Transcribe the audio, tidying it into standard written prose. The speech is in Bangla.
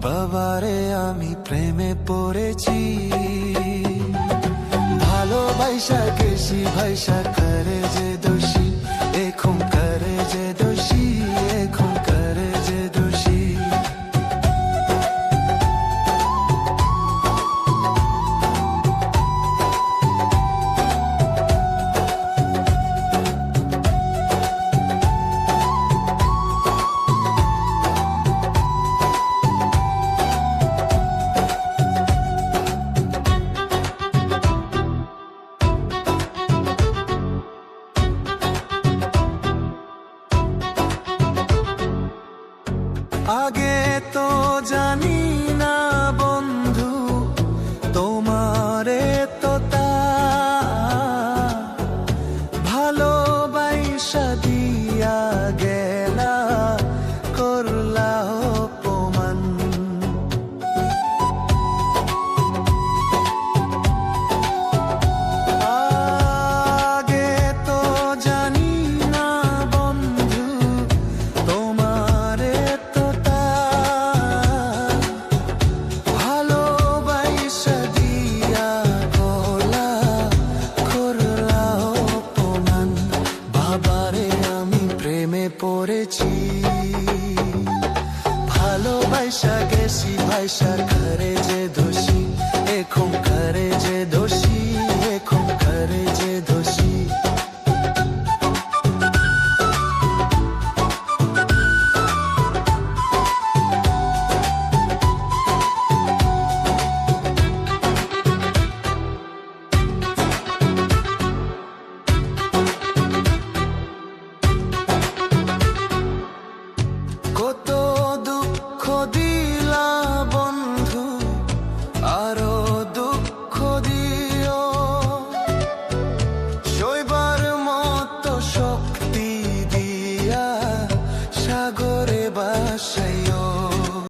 বাবারে আমি প্রেমে পড়েছি, ভালোবাসা গেছি ভাইসা করে যে দোষী, এখন করে যে দোষী, এখন করে যে দোষী। আগে তো জানি না বন্ধু তোমারে তো তা ভালোবাসা দিয়া গেলা করলা অপমান। আগে তো জানি না বন্ধু তোমারে পড়েছি, ভালোবাসা গেছি ভাইসা করে যে দোষী, এখন